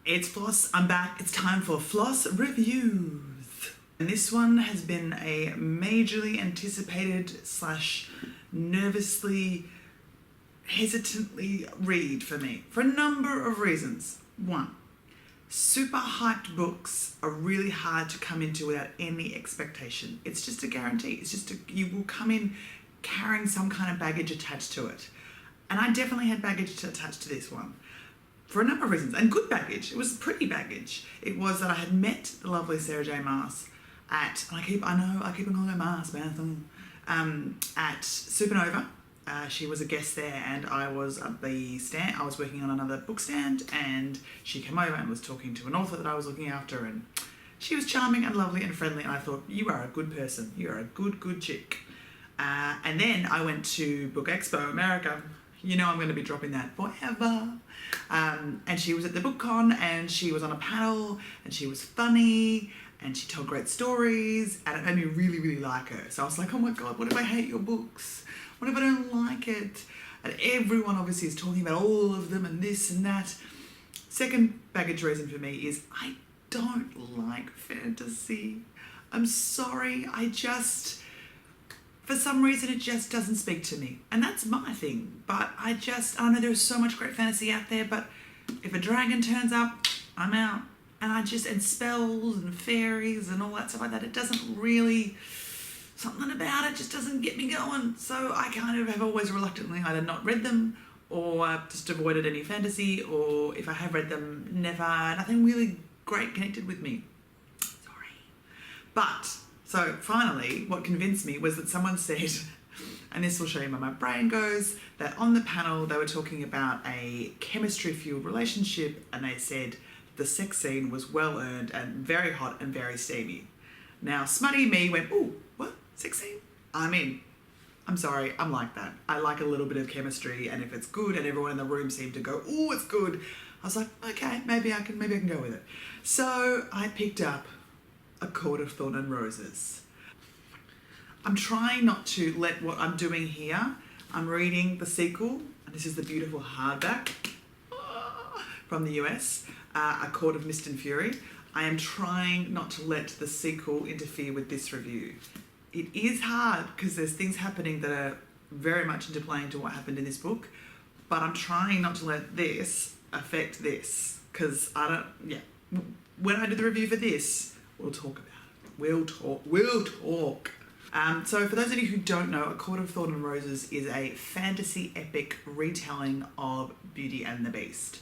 It's Floss, I'm back. It's time for Floss Reviews. And this one has been a majorly anticipated / nervously, hesitantly read for me for a number of reasons. One, super hyped books are really hard to come into without any expectation. It's just a guarantee. It's just you will come in carrying some kind of baggage attached to it. And I definitely had baggage attached to this one. For a number of reasons, and good baggage. It was pretty baggage. It was that I had met the lovely Sarah J Maas at, I keep on calling her Maas, at Supernova. She was a guest there, and I was at the stand. I was working on another book stand, and she came over and was talking to an author that I was looking after, and she was charming and lovely and friendly, and I thought, you are a good person. You are a good chick. And then I went to Book Expo America. You know I'm going to be dropping that forever. And she was at the BookCon, and she was on a panel, and she was funny, and she told great stories, and it made me really like her. So I was like, oh my God, what if I hate your books? What if I don't like it? And everyone obviously is talking about all of them and this and that. Second baggage reason for me is I don't like fantasy. I'm sorry, for some reason, it just doesn't speak to me. And that's my thing. But I know there's so much great fantasy out there, but if a dragon turns up, I'm out. And spells and fairies and all that stuff like that, it doesn't really, something about it just doesn't get me going. So I kind of have always reluctantly either not read them or just avoided any fantasy, or if I have read them, nothing really great connected with me. Sorry. But so finally, what convinced me was that someone said, and this will show you where my brain goes, that on the panel they were talking about a chemistry-fueled relationship, and they said the sex scene was well earned and very hot and very steamy. Now, smutty me went, ooh, what? Sex scene? I'm in. I'm sorry, I'm like that. I like a little bit of chemistry, and if it's good and everyone in the room seemed to go, ooh, it's good, I was like, okay, maybe I can go with it. So I picked up A Court of Thorns and Roses. I'm trying not to let what I'm doing here. I'm reading the sequel, and this is the beautiful hardback from the US, A Court of Mist and Fury. I am trying not to let the sequel interfere with this review. It is hard because there's things happening that are very much interplaying to what happened in this book, but I'm trying not to let this affect this, because when I do the review for this, we'll talk about it. We'll talk. So for those of you who don't know, A Court of Thorns and Roses is a fantasy epic retelling of Beauty and the Beast.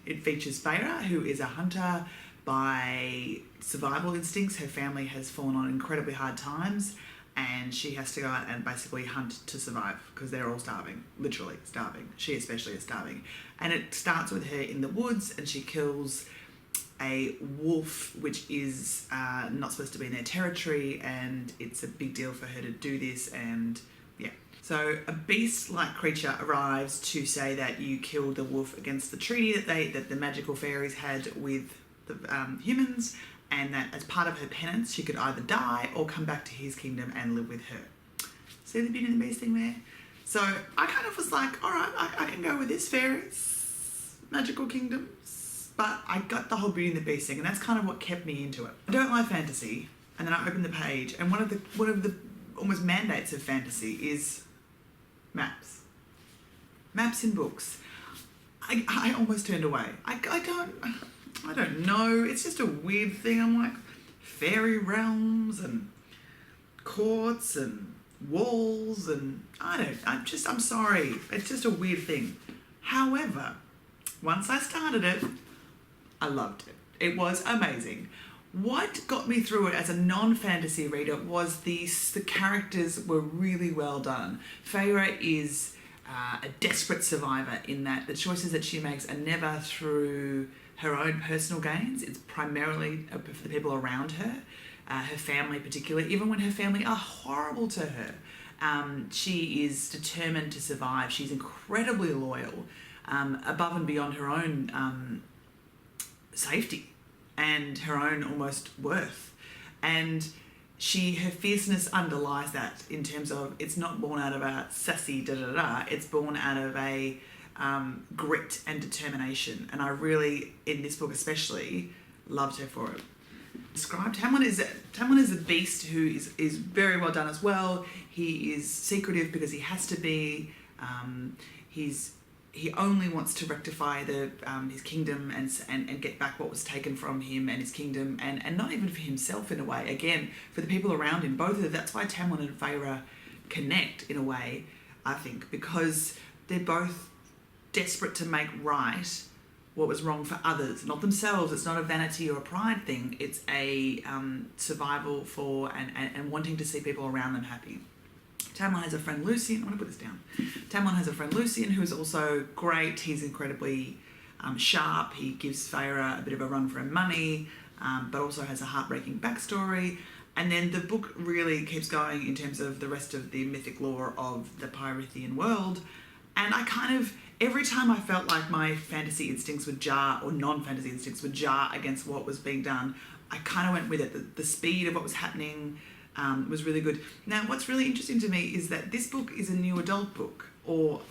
It features Feyre, who is a hunter by survival instincts. Her family has fallen on incredibly hard times, and she has to go out and basically hunt to survive because they're all starving, literally starving. She especially is starving. And it starts with her in the woods, and she kills a wolf, which is not supposed to be in their territory, and it's a big deal for her to do this, and yeah. So a beast-like creature arrives to say that you killed the wolf against the treaty that the magical fairies had with the humans, and that as part of her penance, she could either die or come back to his kingdom and live with her. See the Beauty and the Beast thing there? So I kind of was like, all right, I can go with this, fairies, magical kingdoms. But I got the whole Beauty and the Beast thing, and that's kind of what kept me into it. I don't like fantasy, and then I opened the page, and one of the almost mandates of fantasy is maps. Maps in books. I almost turned away. I don't know. It's just a weird thing. I'm like, fairy realms and courts and walls, and I'm sorry. It's just a weird thing. However, once I started it, I loved it. It was amazing. What got me through it as a non-fantasy reader was the characters were really well done. Feyre is a desperate survivor in that the choices that she makes are never through her own personal gains. It's primarily for the people around her, her family particularly. Even when her family are horrible to her, she is determined to survive. She's incredibly loyal, above and beyond her own safety and her own almost worth. And her fierceness underlies that in terms of it's not born out of a sassy it's born out of a grit and determination. And I really, in this book especially, loved her for it. Described Tamlin is a beast who is very well done as well. He is secretive because he has to be. He only wants to rectify his kingdom and get back what was taken from him and his kingdom, and not even for himself in a way. Again, for the people around him, both of them. That's why Tamlin and Feyre connect in a way, I think, because they're both desperate to make right what was wrong for others, not themselves. It's not a vanity or a pride thing. It's a survival for and wanting to see people around them happy. Tamlin has a friend, Lucien. I'm going to put this down. Tamlin has a friend, Lucien, who is also great. He's incredibly sharp. He gives Feyre a bit of a run for her money, but also has a heartbreaking backstory. And then the book really keeps going in terms of the rest of the mythic lore of the Pyrithian world. And I kind of, every time I felt like my fantasy instincts would jar, or non-fantasy instincts would jar against what was being done, I kind of went with it. The speed of what was happening was really good. Now, what's really interesting to me is that this book is a new adult book, or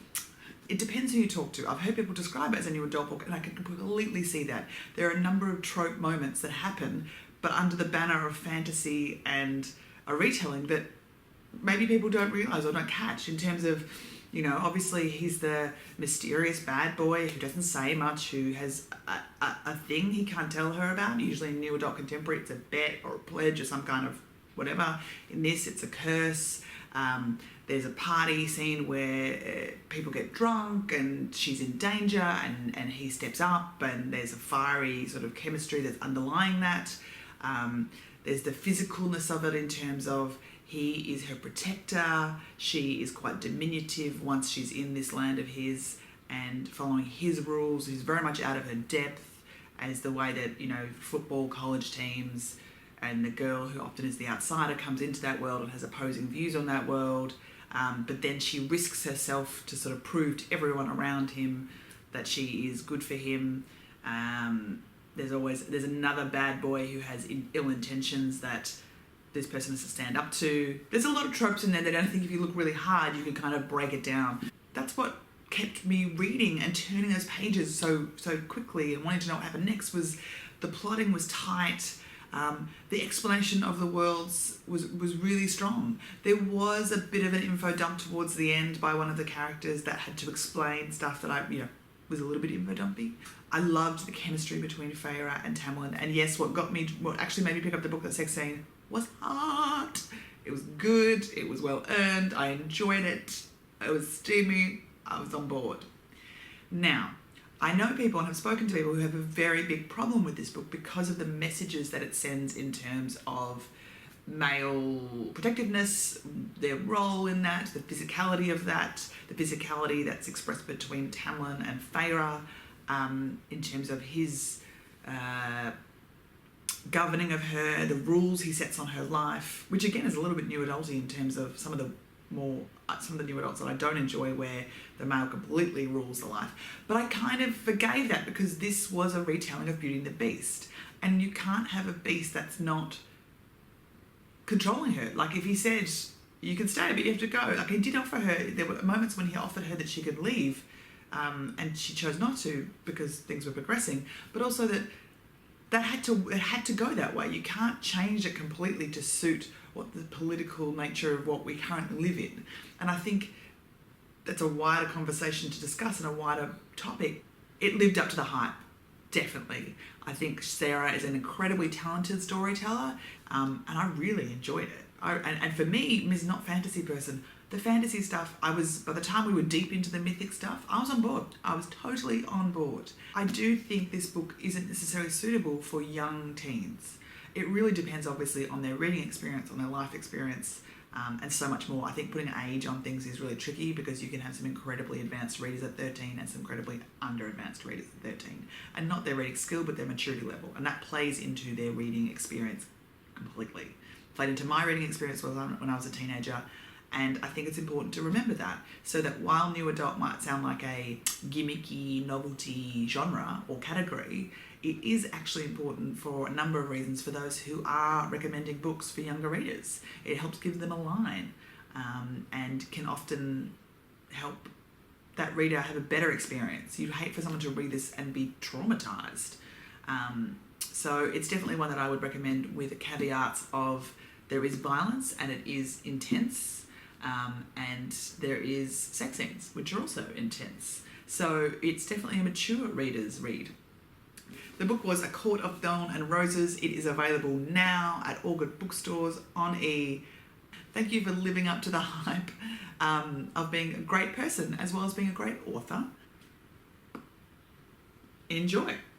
it depends who you talk to. I've heard people describe it as a new adult book, and I can completely see that. There are a number of trope moments that happen, but under the banner of fantasy and a retelling that maybe people don't realise or don't catch, in terms of, you know, obviously he's the mysterious bad boy who doesn't say much, who has a thing he can't tell her about. Usually in new adult contemporary, it's a bet or a pledge or some kind of whatever. In this, it's a curse. There's a party scene where people get drunk and she's in danger, and he steps up, and there's a fiery sort of chemistry that's underlying that. There's the physicalness of it in terms of he is her protector. She is quite diminutive once she's in this land of his and following his rules. He's very much out of her depth, as the way that, you know, football college teams, and the girl who often is the outsider comes into that world and has opposing views on that world. But then she risks herself to sort of prove to everyone around him that she is good for him. There's another bad boy who has ill intentions that this person has to stand up to. There's a lot of tropes in there that I think if you look really hard, you can kind of break it down. That's what kept me reading and turning those pages so quickly and wanting to know what happened next. Was the plotting was tight. The explanation of the worlds was really strong. There was a bit of an info dump towards the end by one of the characters that had to explain stuff that was a little bit info dumpy. I loved the chemistry between Feyre and Tamlin, and yes, what actually made me pick up the book, that sex scene, was hard. It was good. It was well earned. I enjoyed it. It was steamy. I was on board. Now, I know people and have spoken to people who have a very big problem with this book because of the messages that it sends in terms of male protectiveness, their role in that, the physicality of that, the physicality that's expressed between Tamlin and Feyre, in terms of his governing of her, the rules he sets on her life, which again is a little bit new adulty in terms of some of the new adults that I don't enjoy, where the male completely rules the life. But I kind of forgave that because this was a retelling of Beauty and the Beast, and you can't have a beast that's not controlling her. Like, if he said, you can stay, but you have to go. Like, he did offer her, there were moments when he offered her that she could leave, and she chose not to because things were progressing, but also that it had to go that way. You can't change it completely to suit what the political nature of what we currently live in. And I think that's a wider conversation to discuss and a wider topic. It lived up to the hype, definitely. I think Sarah is an incredibly talented storyteller, and I really enjoyed it. And for me, Ms. Not Fantasy person, the fantasy stuff, by the time we were deep into the mythic stuff, I was on board. I was totally on board. I do think this book isn't necessarily suitable for young teens. It really depends, obviously, on their reading experience, on their life experience, and so much more. I think putting age on things is really tricky because you can have some incredibly advanced readers at 13 and some incredibly under-advanced readers at 13. And not their reading skill, but their maturity level. And that plays into their reading experience completely. Played into my reading experience when I was a teenager. And I think it's important to remember that, so that while new adult might sound like a gimmicky novelty genre or category, it is actually important for a number of reasons for those who are recommending books for younger readers. It helps give them a line, and can often help that reader have a better experience. You'd hate for someone to read this and be traumatized. So it's definitely one that I would recommend, with caveats of there is violence and it is intense, and there is sex scenes, which are also intense. So it's definitely a mature reader's read. The book was A Court of Thorn and Roses. It is available now at all good bookstores, on E. Thank you for living up to the hype of being a great person as well as being a great author. Enjoy.